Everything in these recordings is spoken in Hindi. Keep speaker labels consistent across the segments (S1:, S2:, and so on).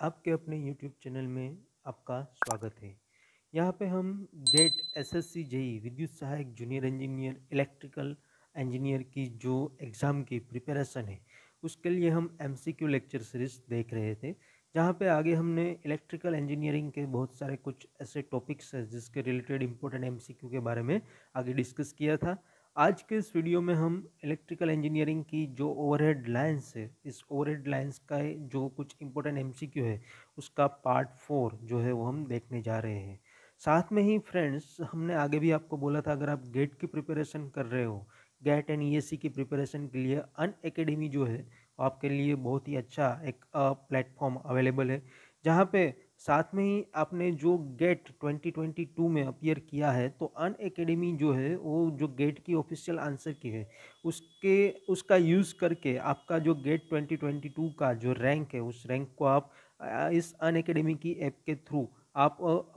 S1: आपके अपने YouTube चैनल में आपका स्वागत है। यहाँ पे हम गेट एसएससी जेई विद्युत सहायक जूनियर इंजीनियर इलेक्ट्रिकल इंजीनियर की जो एग्ज़ाम की प्रिपरेशन है उसके लिए हम एमसीक्यू लेक्चर सीरीज देख रहे थे, जहाँ पे आगे हमने इलेक्ट्रिकल इंजीनियरिंग के बहुत सारे कुछ ऐसे टॉपिक्स हैं जिसके रिलेटेड इंपॉर्टेंट एमसीक्यू के बारे में आगे डिस्कस किया था। आज के इस वीडियो में हम इलेक्ट्रिकल इंजीनियरिंग की जो ओवरहेड लाइंस है, इस ओवरहेड लाइंस का जो कुछ इंपॉर्टेंट एमसीक्यू है उसका पार्ट 4 जो है वो हम देखने जा रहे हैं। साथ में ही फ्रेंड्स, हमने आगे भी आपको बोला था अगर आप गेट की प्रिपरेशन कर रहे हो, गेट एंड ईएससी की प्रिपरेशन के लिए अन अकेडमी जो है वो आपके लिए बहुत ही अच्छा एक प्लेटफॉर्म अवेलेबल है, जहाँ पे साथ में ही आपने जो गेट 2022 में अपीयर किया है तो अन अकेडमी जो है वो जो गेट की ऑफिशियल आंसर की है उसका यूज़ करके आपका जो गेट 2022 का जो रैंक है उस रैंक को आप इस अन अकेडमी की ऐप के थ्रू आप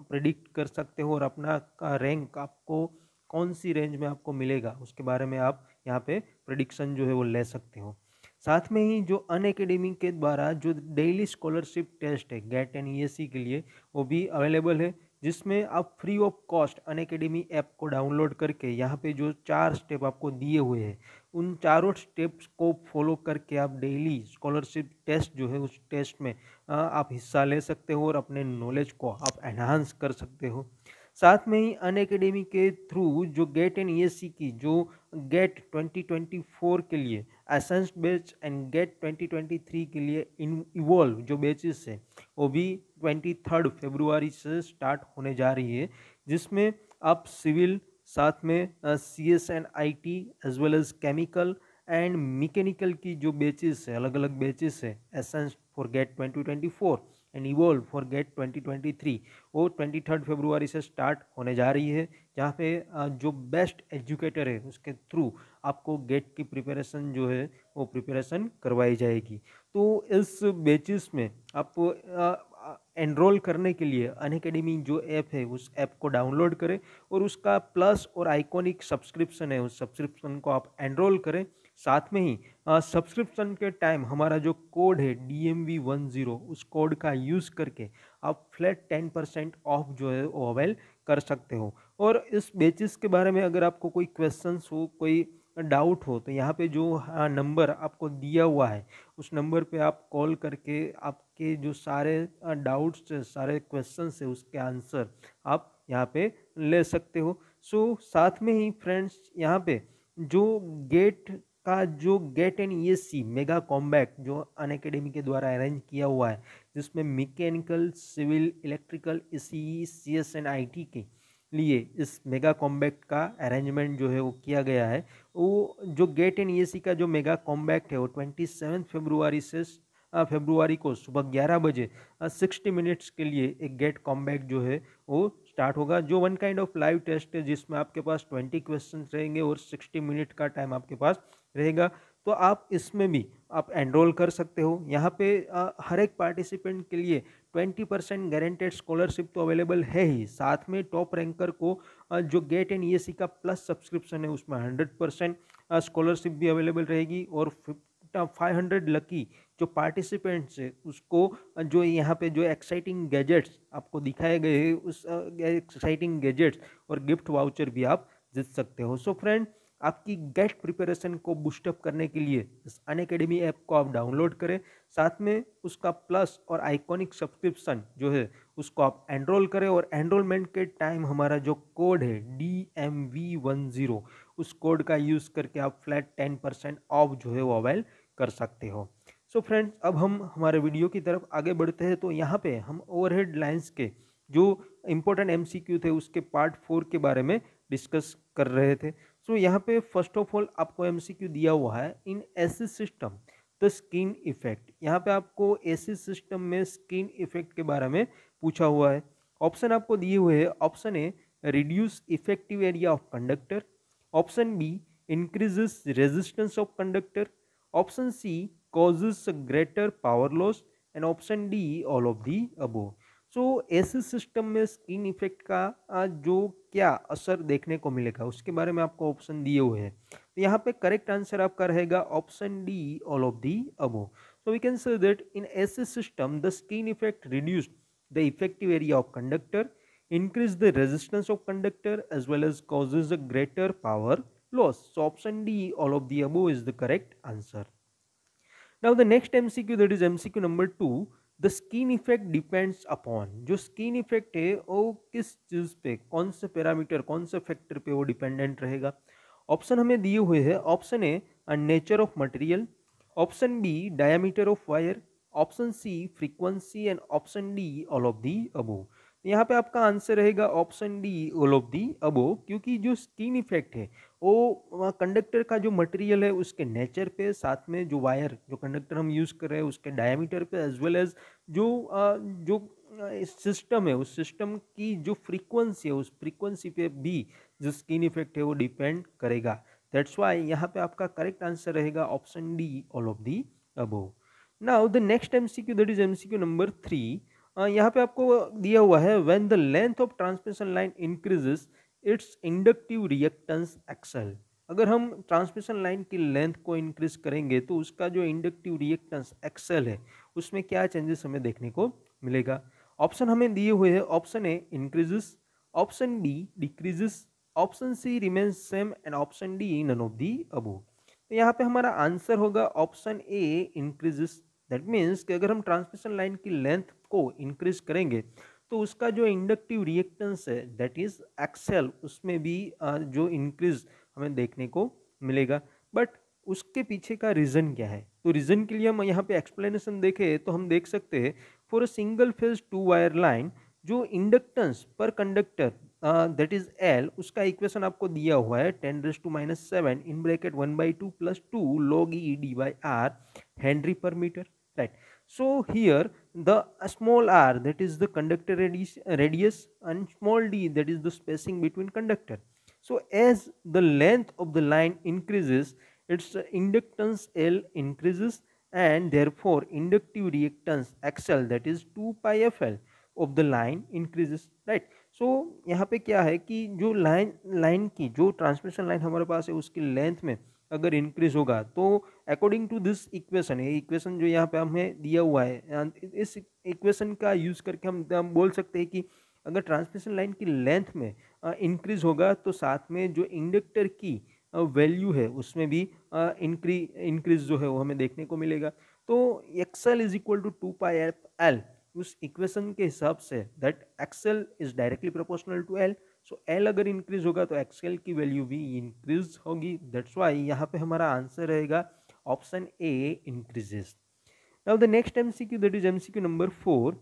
S1: प्रेडिक्ट कर सकते हो और अपना का रैंक आपको कौन सी रेंज में आपको मिलेगा उसके बारे में आप यहाँ पे प्रेडिक्शन जो है वो ले सकते हो। साथ में ही जो अन अकेडमी के द्वारा जो डेली स्कॉलरशिप टेस्ट है गेट एंड ईएससी के लिए वो भी अवेलेबल है, जिसमें आप free of cost Unacademy app को डाउनलोड करके यहाँ पे जो 4 स्टेप आपको दिए हुए हैं उन चारों स्टेप्स को फॉलो करके आप डेली स्कॉलरशिप टेस्ट जो है उस टेस्ट में आप हिस्सा ले सकते हो और अपने नॉलेज को आप एनहांस कर सकते हो। साथ में ही अन अकेडमी के थ्रू जो गेट एंड ईएससी की जो गेट 2024 के लिए एसेंस बैच एंड गेट 2023 के लिए इवॉल्व जो बैचेस है वो भी 23 फरवरी से स्टार्ट होने जा रही है, जिसमें आप सिविल, साथ में CS and IT as well as chemical and mechanical की जो बैचेस है, अलग अलग बैचेस है essence for GATE 2024 and evolve for GATE 2023 वो 23 फरवरी से स्टार्ट होने जा रही है, जहाँ पे जो बेस्ट एजुकेटर है उसके थ्रू आपको गेट की प्रिपरेशन जो है वो प्रिपरेशन करवाई जाएगी। तो इस बैचेस में आप एनरोल करने के लिए अनअकैडमी जो ऐप है उस ऐप को डाउनलोड करें और उसका प्लस और आइकॉनिक सब्सक्रिप्शन है उस सब्सक्रिप्शन को आप एनरोल करें। साथ में ही सब्सक्रिप्शन के टाइम हमारा जो कोड है DMV10 उस कोड का यूज़ करके आप फ्लैट 10% ऑफ जो है वो अवेल कर सकते हो। और इस बेचिस के बारे में अगर आपको कोई क्वेश्चंस हो, कोई डाउट हो, तो यहाँ पे जो नंबर आपको दिया हुआ है उस नंबर पे आप कॉल करके आपके जो सारे डाउट्स सारे क्वेश्चंस है उसके आंसर आप यहाँ पे ले सकते हो। साथ में ही फ्रेंड्स, यहाँ पे जो गेट का जो GATE and ESC mega combat जो अनअकैडमी के द्वारा अरेंज किया हुआ है, जिसमें mechanical, civil, electrical, CE, CS and IT के लिए इस मेगा कॉम्बैक्ट का अरेंजमेंट जो है वो किया गया है। वो जो गेट एंड ईएससी का जो मेगा कॉम्बैक्ट है वो 27 फरवरी से फरवरी को सुबह 11 बजे 60 मिनट्स के लिए एक गेट कॉम्बैक्ट जो है वो स्टार्ट होगा, जो one kind of live test है जिसमें आपके पास 20 क्वेश्चन रहेंगे और 60 मिनट का टाइम आपके पास रहेगा। तो आप इसमें भी आप एनरोल कर सकते हो। यहाँ पे हर एक पार्टिसिपेंट के लिए 20% गारंटेड स्कॉलरशिप तो अवेलेबल है ही, साथ में टॉप रैंकर को जो गेट एंड ईएससी का प्लस सब्सक्रिप्शन है उसमें 100% स्कॉलरशिप भी अवेलेबल रहेगी और 500 लकी जो पार्टिसिपेंट्स है उसको जो यहाँ पे जो एक्साइटिंग गैजेट्स आपको दिखाए गए हैं उस एक्साइटिंग गैजेट्स और गिफ्ट वाउचर भी आप जीत सकते हो। सो फ्रेंड, आपकी गेट प्रिपरेशन को बूस्टअप करने के लिए इस अनअकैडमी ऐप को आप डाउनलोड करें, साथ में उसका प्लस और आइकॉनिक सब्सक्रिप्शन जो है उसको आप एनरोल करें और एनरोलमेंट के टाइम हमारा जो कोड है DMV10 उस कोड का यूज़ करके आप फ्लैट 10% ऑफ जो है वो अवेल कर सकते हो। सो फ्रेंड्स, अब हम हमारे वीडियो की तरफ आगे बढ़ते हैं। तो यहाँ पे हम ओवरहेड लाइंस के जो इम्पोर्टेंट MCQ थे उसके पार्ट 4 के बारे में डिस्कस कर रहे थे। यहाँ पे फर्स्ट ऑफ ऑल आपको MCQ दिया हुआ है, in AC system the skin effect. यहाँ पे आपको एसी सिस्टम में स्किन इफेक्ट के बारे में पूछा हुआ है। ऑप्शन आपको दिए हुए हैं, option A reduce effective area of conductor, option B increases resistance of conductor, option C causes a greater power loss, and option D all of the above. सो ऐसे सिस्टम में स्किन इफेक्ट का जो क्या असर देखने को मिलेगा उसके बारे में आपको ऑप्शन दिए हुए हैं। तो यहाँ पे करेक्ट आंसर आपका रहेगा option D, all of the above. So we can say that in ऐसे system the skin effect reduced the effective area of conductor, increase the resistance of conductor as well as causes a greater power loss. So option D, all of the above is the correct answer. Now the next MCQ, that is MCQ number 2, the skin effect depends upon, जो skin effect है वो किस चीज पे, कौन से पैरामीटर, कौन से फैक्टर पे वो डिपेंडेंट रहेगा। ऑप्शन हमें दिए हुए हैं। Option A nature of material, option B diameter of wire, option C frequency and option D all of the above. यहाँ पे आपका आंसर रहेगा option D, all of the above, क्योंकि जो स्किन इफेक्ट है वो कंडक्टर का जो मटेरियल है उसके नेचर पे, साथ में जो वायर जो कंडक्टर हम यूज कर रहे हैं उसके डायमीटर पे, एज वेल एज जो सिस्टम है उस सिस्टम की जो फ्रीक्वेंसी है उस फ्रीक्वेंसी पे भी जो स्किन इफेक्ट है वो डिपेंड करेगा। दैट्स व्हाई यहाँ पे आपका करेक्ट आंसर रहेगा option D, all of the above. Now the next MCQ, that is MCQ number 3। यहाँ पे आपको दिया हुआ है when the length of transmission line increases its inductive reactance XL. अगर हम ट्रांसमिशन लाइन की लेंथ को इंक्रीज करेंगे तो उसका जो इंडक्टिव रिएक्टेंस एक्सेल है उसमें क्या चेंजेस हमें देखने को मिलेगा। ऑप्शन हमें दिए हुए हैं। Option A increases, option B decreases, option C remains same and option D none of the above. तो यहाँ पे हमारा आंसर होगा option A increases. That means कि अगर हम ट्रांसमिशन लाइन की लेंथ को इंक्रीज करेंगे तो उसका जो इंडक्टिव रिएक्टेंस है दैट इज एक्सेल, उसमें भी जो इंक्रीज हमें देखने को मिलेगा। बट उसके पीछे का रीजन क्या है, तो रीजन के लिए हम यहाँ पे एक्सप्लेनेशन देखें तो हम देख सकते हैं for a single phase 2 wire line जो inductance per conductor that is L, उसका इक्वेशन आपको दिया हुआ है 10⁻⁷ in bracket 1/2 + 2 log e d/r henry per metre, right. So here the small r, that is the conductor radius and small d, that is the spacing between conductor. So as the length of the line increases, its inductance L increases and therefore inductive reactance XL, that is 2 pi FL of the line increases, right. So यहाँ पे क्या है कि जो लाइन की जो ट्रांसमिशन लाइन हमारे पास है उसकी लेंथ में अगर इंक्रीज होगा तो अकॉर्डिंग टू दिस इक्वेशन, ये इक्वेशन जो यहाँ पे हमें दिया हुआ है, इस इक्वेशन का यूज करके हम बोल सकते हैं कि अगर ट्रांसमिशन लाइन की लेंथ में इंक्रीज होगा तो साथ में जो इंडक्टर की वैल्यू है उसमें भी इंक्रीज जो है वो हमें देखने को मिलेगा। तो XL is equal to 2 pi L, उस इक्वेशन के हिसाब से that XL is directly proportional to L. So L अगर इंक्रीज होगा तो एक्सएल की वैल्यू भी इंक्रीज होगी। दैट्स व्हाई यहाँ पे हमारा आंसर रहेगा option A increases. Now the next MCQ, that is MCQ number 4,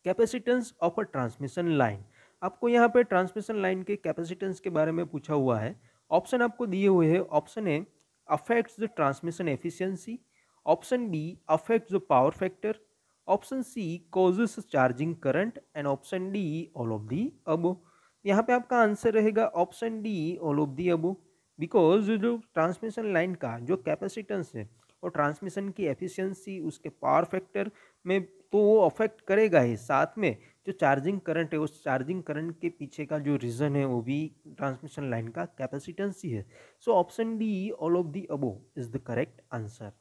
S1: capacitance of a transmission line. आपको यहाँ पे ट्रांसमिशन लाइन के कैपेसिटेंस के बारे में पूछा हुआ है। ऑप्शन आपको दिए हुए हैं। Option A affects the transmission efficiency, option B affects the power factor, option C causes charging current and option D all of the above. यहाँ पे आपका आंसर रहेगा option D, all of the above, because जो ट्रांसमिशन लाइन का जो कैपेसिटेंस है और ट्रांसमिशन की एफिशिएंसी उसके पावर फैक्टर में तो वो अफेक्ट करेगा ही, साथ में जो चार्जिंग करंट है उस चार्जिंग करंट के पीछे का जो रीजन है वो भी ट्रांसमिशन लाइन का कैपेसिटेंस ही है। So option D, all of the above is the correct answer.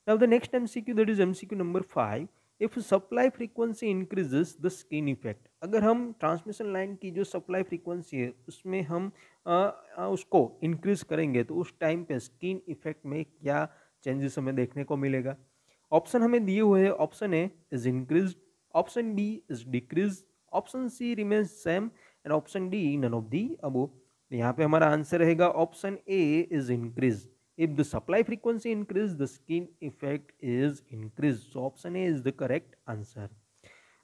S1: Now the next MCQ, that is MCQ number 5, if supply frequency increases the skin effect. अगर हम ट्रांसमिशन लाइन की जो सप्लाई फ्रीक्वेंसी है उसमें हम उसको इंक्रीज करेंगे तो उस टाइम पे स्किन इफेक्ट में क्या चेंजेस हमें देखने को मिलेगा। ऑप्शन हमें दिए हुए हैं। Option A is increase, option B is decrease, option C remains same and option D none of the above. यहाँ पे हमारा आंसर रहेगा option A is increase. If the supply frequency increase, the skin effect is increased. So option A is the correct answer.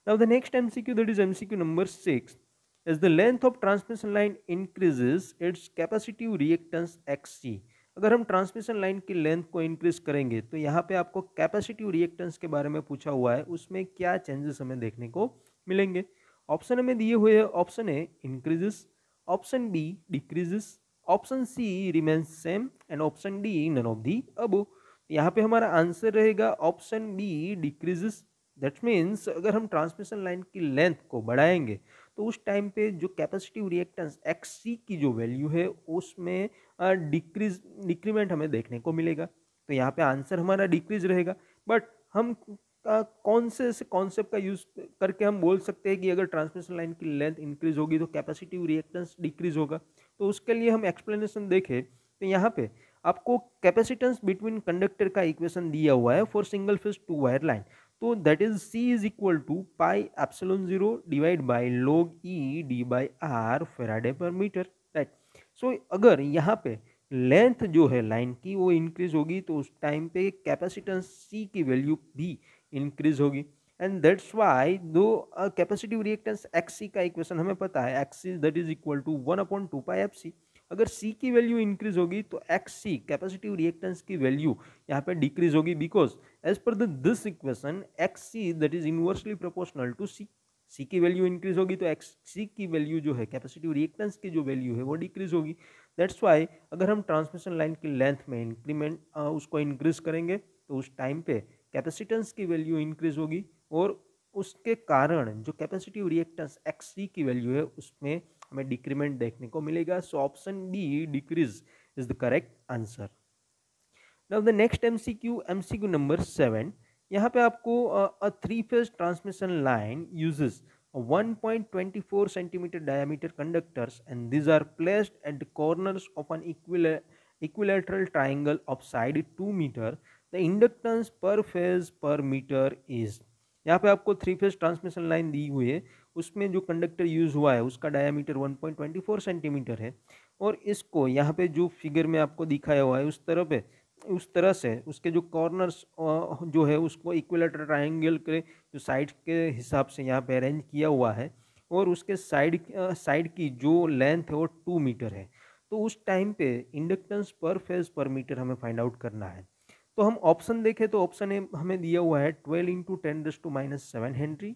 S1: Now the next MCQ, that is MCQ number 6. As the length of transmission line increases, its capacitive reactance XC. अगर हम ट्रांसमिशन लाइन की लेंथ को इंक्रीज करेंगे तो यहाँ पे आपको कैपेसिटिव रिएक्टेंस के बारे में पूछा हुआ है, उसमें क्या चेंजेस हमें देखने को मिलेंगे। ऑप्शन हमें दिए हुए हैं। Option A increases, option B decreases, option C remains same and option D none of the above. यहाँ पे हमारा आंसर रहेगा option B decreases. That's means अगर हम ट्रांसमिशन लाइन की लेंथ को बढ़ाएंगे तो उस टाइम पे जो कैपेसिटिव रिएक्टेंस एक्स सी की जो वैल्यू है उसमें डिक्रीमेंट हमें देखने को मिलेगा। तो यहाँ पे आंसर हमारा डिक्रीज रहेगा। बट हम कौन से कॉन्सेप्ट का यूज करके हम बोल सकते हैं कि अगर ट्रांसमिशन लाइन की लेंथ इंक्रीज होगी तो कैपेसिटिव रिएक्टेंस डिक्रीज होगा? तो उसके लिए हम एक्सप्लेनेशन देखें तो यहाँ पे आपको कैपेसिटेंस बिटवीन कंडक्टर का इक्वेशन दिया हुआ है for single phase two wire line. तो that is C is equal to pi epsilon zero divide by log E D by R faraday per metre, right. So अगर यहाँ पे लेंथ जो है लाइन की वो इंक्रीज होगी तो उस टाइम पे कैपेसिटेंस C की वैल्यू भी इंक्रीज होगी। एंड दैट्स वाई दो कैपेसिटिव रिएक्टेंस XC का इक्वेशन हमें पता है, XC that is equal to 1/2πfc। अगर C की वैल्यू इंक्रीज होगी तो XC कैपेसिटिव रिएक्टेंस की वैल्यू यहाँ पे डिक्रीज होगी, because as per this equation XC that is inversely proportional to C। C की वैल्यू इंक्रीज होगी तो XC की वैल्यू जो है कैपेसिटिव रिएक्टेंस की जो वैल्यू है वो डिक्रीज होगी। दैट्स वाई अगर हम ट्रांसमिशन लाइन की लेंथ में इंक्रीमेंट उसको इंक्रीज करेंगे तो उस टाइम पे कैपेसिटेंस की वैल्यू इंक्रीज होगी और उसके कारण जो कैपेसिटिव रिएक्टेंस XC की वैल्यू है उसमें हमें डिक्रीमेंट देखने को मिलेगा। सो option B decrease is the correct answer. Now the next MCQ number 7। यहाँ पे आपको a three phase transmission line uses 1.24 centimeter diameter conductors and these are placed at the corners of an equilateral triangle of side 2 meter. The inductance per phase per meter is, यहाँ पे आपको थ्री फेज ट्रांसमिशन लाइन दी हुई है, उसमें जो कंडक्टर यूज हुआ है उसका डायमीटर 1.24 सेंटीमीटर है और इसको यहाँ पे जो फिगर में आपको दिखाया हुआ है उस तरह से उसके जो कॉर्नर्स जो है उसको इक्विलेटरल ट्रायंगल के जो साइड के हिसाब से यहाँ पे अरेंज किया हुआ है और उसके साइड की जो लेंथ है वो 2 मीटर है। तो उस टाइम पे इंडक्टेंस पर फेज पर मीटर हमें फाइंड आउट करना है। तो हम ऑप्शन देखें तो ऑप्शन ए हमें दिया हुआ है 12 into 10⁻⁻7 henry,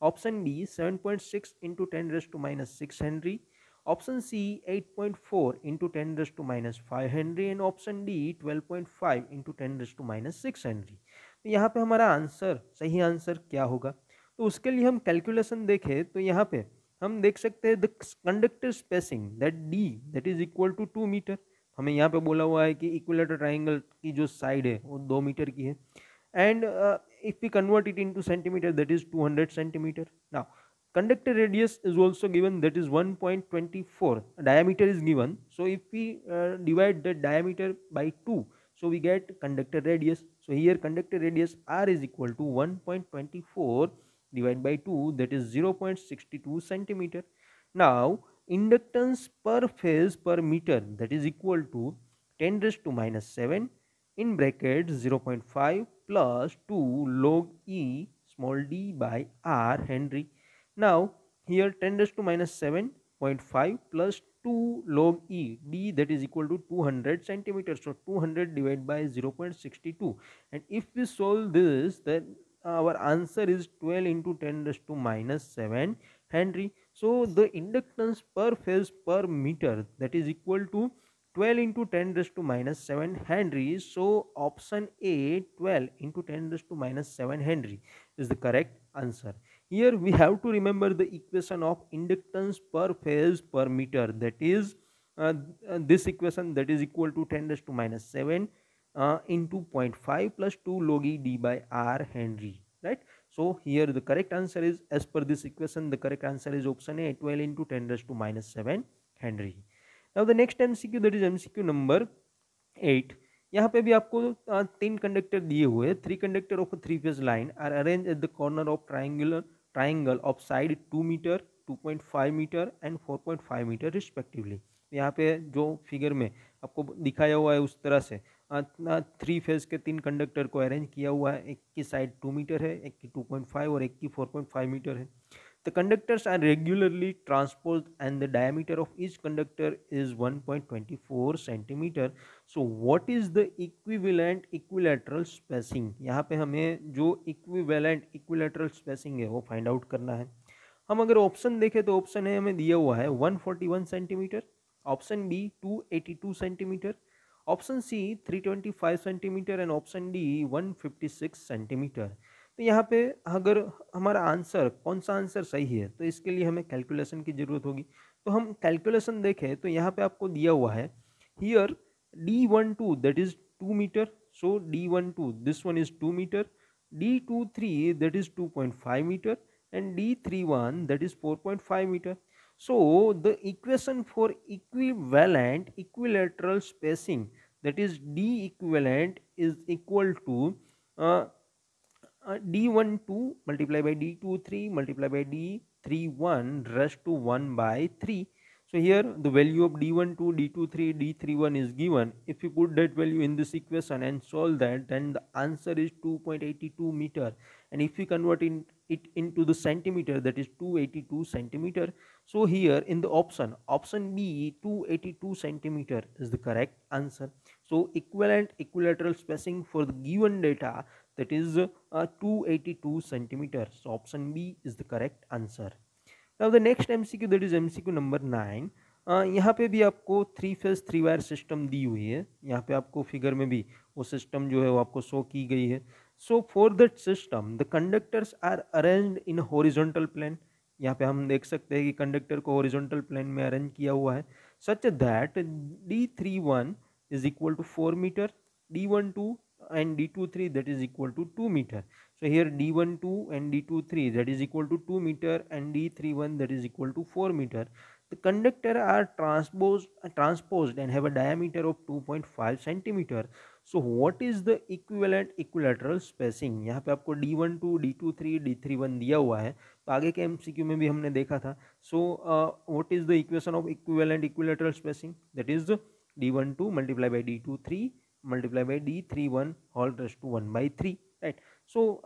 S1: option B 7.6 into 10⁻⁻6 henry, option C 8.4 into 10⁻⁵ henry and option D 12.5 into 10⁻⁶ henry. तो यहाँ पे हमारा आंसर सही आंसर क्या होगा? तो उसके लिए हम कैलकुलेशन देखें तो यहाँ पे हम देख सकते हैं the conductor spacing that D that is equal to 2 metre. हमें यहाँ पे बोला हुआ है कि इक्विलेटरल ट्राइंगल की जो साइड है वो 2 मीटर की है and if we convert it into centimetre that is 200 centimetre. Now conductor radius is also given, that is 1.24, diameter is given, so if we divide the diameter by 2, so we get conductor radius. So here conductor radius r is equal to 1.24 divided by 2, that is 0.62 centimeter. Now inductance per phase per meter, that is equal to 10⁻⁷ in bracket 0.5 plus 2 log e small d by r Henry. Now here 10⁻⁷.5 plus 2 log e d that is equal to 200 centimeters. So 200 divided by 0.62, and if we solve this then our answer is 12 into 10⁻⁷ Henry. So the inductance per phase per meter that is equal to 12 into 10⁻⁷ Henry. So option A 12 into 10⁻⁷ Henry is the correct answer. Here we have to remember the equation of inductance per phase per meter, that is this equation, that is equal to 10⁻⁷ into 0.5 plus 2 log e d by r Henry, right? So here the correct answer is, as per this equation, the correct answer is option A 12 into 10⁻⁷ Henry. Now the next MCQ, that is MCQ number 8। यहाँ पे भी आपको 3 कंडक्टर दिए हुए, 3 conductor of three phase line are arrange at the corner of triangle of side 2 metre 2.5 metre and 4.5 metre respectively. यहाँ पे जो फिगर में आपको दिखाया हुआ है उस तरह से थ्री फेज के 3 कंडक्टर को अरेंज किया हुआ है। एक की साइड 2 मीटर है, एक की 2.5 और एक की 4.5 मीटर है। The conductors are regularly transposed and the diameter of each conductor is 1.24 centimeter. So what is the equivalent equilateral spacing? यहाँ पे हमें जो equivalent equilateral spacing है वो फाइंड आउट करना है। हम अगर ऑप्शन देखें तो ऑप्शन ए हमें दिया हुआ है 141 centimetre, option B 282 centimetre, option C 325 centimetre and option D 156 centimetre. तो यहाँ पे अगर हमारा आंसर कौन सा आंसर सही है तो इसके लिए हमें कैलकुलेशन की ज़रूरत होगी। तो हम कैलकुलेशन देखें तो यहाँ पे आपको दिया हुआ है here D12 that is 2 meter, so D12 this one is 2 meter, D23 that is 2.5 meter, and D31 that is 4.5 meter. So the equation for equivalent equilateral spacing, that is D equivalent, is equal to uh, D12 multiplied by D23 multiplied by D31 raised to 1 by 3. So here the value of D12, D23, D31 is given. If you put that value in this equation and solve that, then the answer is 2.82 meter. And if you convert it into the centimeter, that is 282 centimeter. So here in the option B, 282 centimeter is the correct answer. So equivalent equilateral spacing for the given data, that is 282 centimeters. So option B is the correct answer. Now the next MCQ, that is MCQ number 9. यहाँ पे भी आपको 3 फेज 3 वायर सिस्टम दी हुई है। यहाँ पे आपको फिगर में भी वो सिस्टम जो है वो आपको शो की गई है। So for that system the conductors are arranged in horizontal plane. यहाँ पे हम देख सकते हैं कि कंडक्टर को हॉरिजॉन्टल प्लेन में अरेंज किया हुआ है such that D31 is equal to 4 meter, D12 and D23 that is equal to 2 meter. So here D12 and D23 that is equal to 2 meter and D31 that is equal to 4 meter. The conductor are transposed and have a diameter of 2.5 centimeter. So what is the equivalent equilateral spacing? यहाँ पे आपको D12, D23, D31 दिया हुआ है। तो आगे के MCQ में भी हमने देखा था। So what is the equation of equivalent equilateral spacing? That is D12 multiplied by D23 multiplied by D31 all raised to 1 by 3, right? So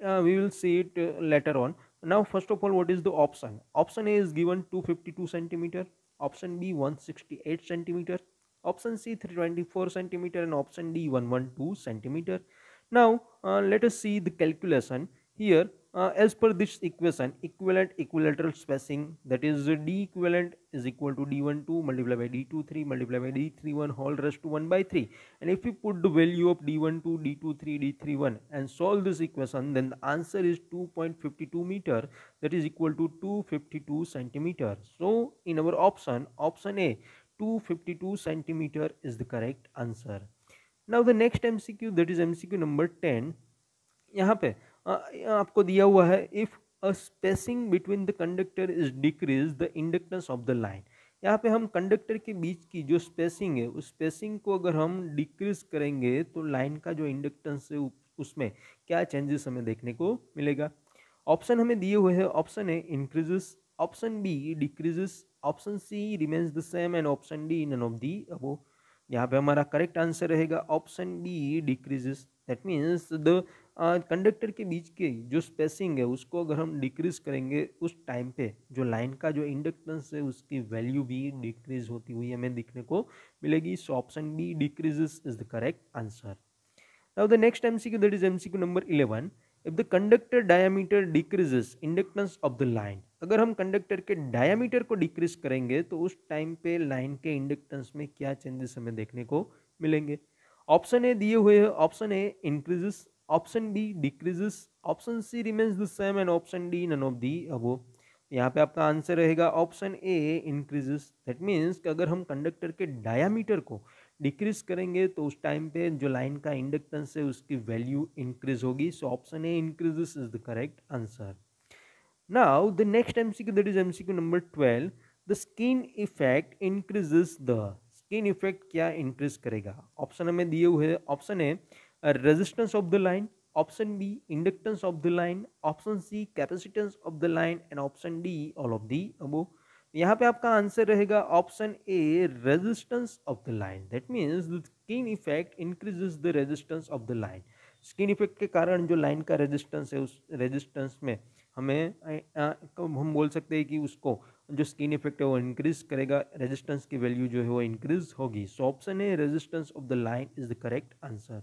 S1: we will see it later on. Now first of all, what is the option? Option A is given 252 centimeter, option B 168 centimeter, option C 324 centimeter, and option D 112 centimeter. Now let us see the calculation here. As per this equation, equivalent equilateral spacing, that is D equivalent is equal to D12 multiplied by D23 multiplied by D31 whole raised to 1 by 3. And if we put the value of D12, D23, D31 and solve this equation, then the answer is 2.52 meter, that is equal to 252 centimeter. So in our option A, 252 centimeter is the correct answer. Now the next MCQ, that is MCQ number 10. यहाँ पे आपको दिया हुआ है if a spacing between the conductor is decrease the inductance of the line. यहाँ पे हम कंडक्टर के बीच की जो स्पेसिंग है उस स्पेसिंग को अगर हम डिक्रीज करेंगे तो लाइन का जो इंडक्टेंस है उसमें क्या चेंजेस हमें देखने को मिलेगा। ऑप्शन हमें दिए हुए हैं, option A increases, option B decreases, option C remains the same and option D none of the above. यहाँ पे हमारा करेक्ट आंसर रहेगा option B decreases. That means the conductor के बीच की जो स्पेसिंग है उसको अगर हम डिक्रीज करेंगे उस टाइम पे जो लाइन का जो इंडक्टेंस है उसकी वैल्यू भी डिक्रीज होती हुई हमें दिखने को मिलेगी। So option B decreases is the correct answer. Now the next MCQ, that is MCQ number 11. If the conductor diameter decreases inductance of the line, अगर हम कंडक्टर के डायमीटर को डिक्रीज करेंगे तो उस टाइम पे लाइन के इंडक्टेंस में क्या चेंजेस हमें देखने को मिलेंगे। ऑप्शन ए दिए हुए हैं, option A increases, option B decreases, option C remains the same and option D none of the above. यहाँ पे आपका आंसर रहेगा option A increases. That means कि अगर हम कंडक्टर के डायमीटर को डिक्रीज करेंगे तो उस टाइम पे जो लाइन का इंडक्टेंस है उसकी वैल्यू इंक्रीज होगी। So option A increases is the correct answer. Now the next MCQ, that is MCQ number 12. The skin effect increases the, skin effect क्या इंक्रीज करेगा। ऑप्शन हमें दिए हुए हैं, option A resistance of the line, option B inductance of the line, option C capacitance of the line and option D all of the above. यहाँ पे आपका आंसर रहेगा option A resistance of the line. That means the skin effect increases the resistance of the line. Skin effect के कारण जो लाइन का रेजिस्टेंस है उस रेजिस्टेंस में हमें हम बोल सकते हैं कि उसको जो स्किन इफेक्ट है वो इंक्रीज करेगा, रेजिस्टेंस की वैल्यू जो है वो इंक्रीज होगी। So option A resistance of the line is the correct answer.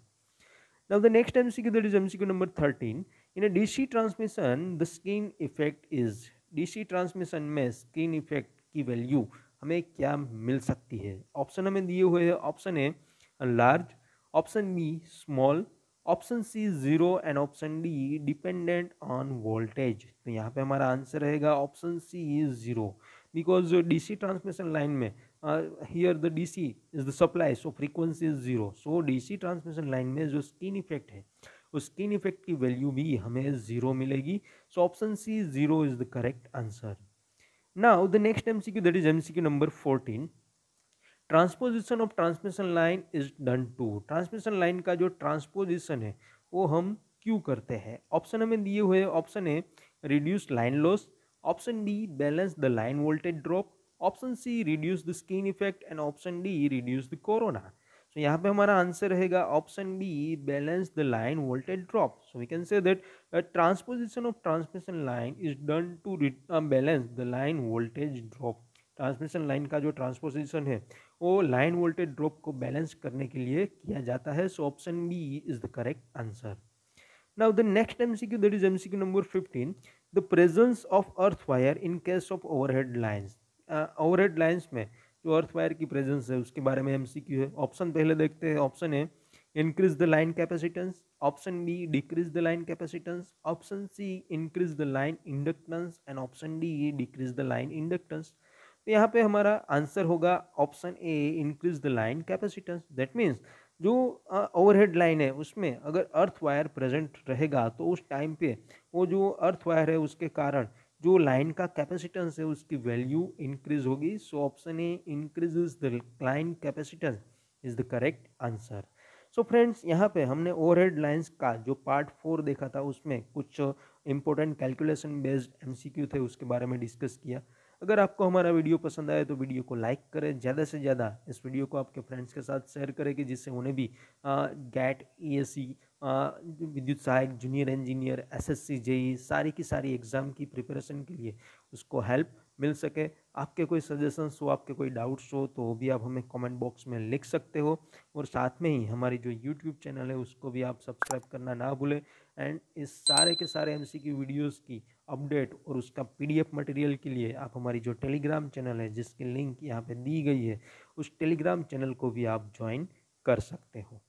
S1: Now the next MCQ, that is MCQ number 13. In a DC transmission, the skin effect is, DC transmission में स्किन इफेक्ट की वैल्यू हमें क्या मिल सकती है। ऑप्शन हमें दिए हुए हैं, option A large, option B small, option C 0 and option D dependent on voltage. तो यहाँ पे हमारा आंसर रहेगा option C is 0, because DC transmission line में here the DC is the supply, so frequency is 0। So DC transmission line में जो स्किन इफेक्ट है उस स्किन इफेक्ट की वैल्यू भी हमें 0 मिलेगी। So option C 0 is the correct answer. Now the next MCQ, that is MCQ number 14। Transposition of transmission line is done to. Transmission line का जो ट्रांसपोजिशन है वो हम क्यों करते हैं? ऑप्शन हमें दिए हुए, option A reduce line loss, option D balance the line voltage drop, option C reduce the skin effect and option D reduce the corona. So यहाँ पे हमारा आंसर रहेगा option D balance the line voltage drop. So we can say that transposition of transmission line is done to balance the line voltage drop. Transmission line का जो ट्रांसपोजिशन है वो लाइन वोल्टेज ड्रॉप को बैलेंस करने के लिए किया जाता है। So option B is the correct answer. Now the next MCQ, that is MCQ number 15। The presence of earth wire in case of overhead lines. Overhead lines में जो अर्थ वायर की प्रेजेंस है उसके बारे में एमसीक्यू है। ऑप्शन पहले देखते हैं। Option A increase the line capacitance, option B decrease the line capacitance, option C increase the line inductance and option D decrease the line inductance. तो यहाँ पे हमारा आंसर होगा option A increase the line capacitance. That means जो ओवरहेड लाइन है उसमें अगर अर्थ वायर प्रेजेंट रहेगा तो उस टाइम पे वो जो अर्थ वायर है उसके कारण जो लाइन का कैपेसिटेंस है उसकी वैल्यू इंक्रीज होगी। So option A increases the line capacitance is the correct answer. So friends, यहाँ पे हमने ओवरहेड लाइंस का जो पार्ट 4 देखा था उसमें कुछ इंपॉर्टेंट कैलकुलेशन बेस्ड एमसीक्यू थे उसके बारे में डिस्कस किया। अगर आपको हमारा वीडियो पसंद आए तो वीडियो को लाइक करें, ज़्यादा से ज़्यादा इस वीडियो को आपके फ्रेंड्स के साथ शेयर करें कि जिससे उन्हें भी गैट ईएससी विद्युत सहायक जूनियर इंजीनियर एसएससी जेई सारी की सारी एग्ज़ाम की प्रिपरेशन के लिए उसको हेल्प मिल सके। आपके कोई सजेशंस हो, आपके कोई डाउट्स हो तो वो भी आप हमें कमेंट बॉक्स में लिख सकते हो। और साथ में ही हमारी जो यूट्यूब चैनल है उसको भी आप सब्सक्राइब करना ना भूलें। एंड इस सारे के सारे एमसीक्यू वीडियोस की अपडेट और उसका पीडीएफ मटेरियल के लिए आप हमारी जो टेलीग्राम चैनल है जिसकी लिंक यहाँ पे दी गई है उस टेलीग्राम चैनल को भी आप ज्वाइन कर सकते हो।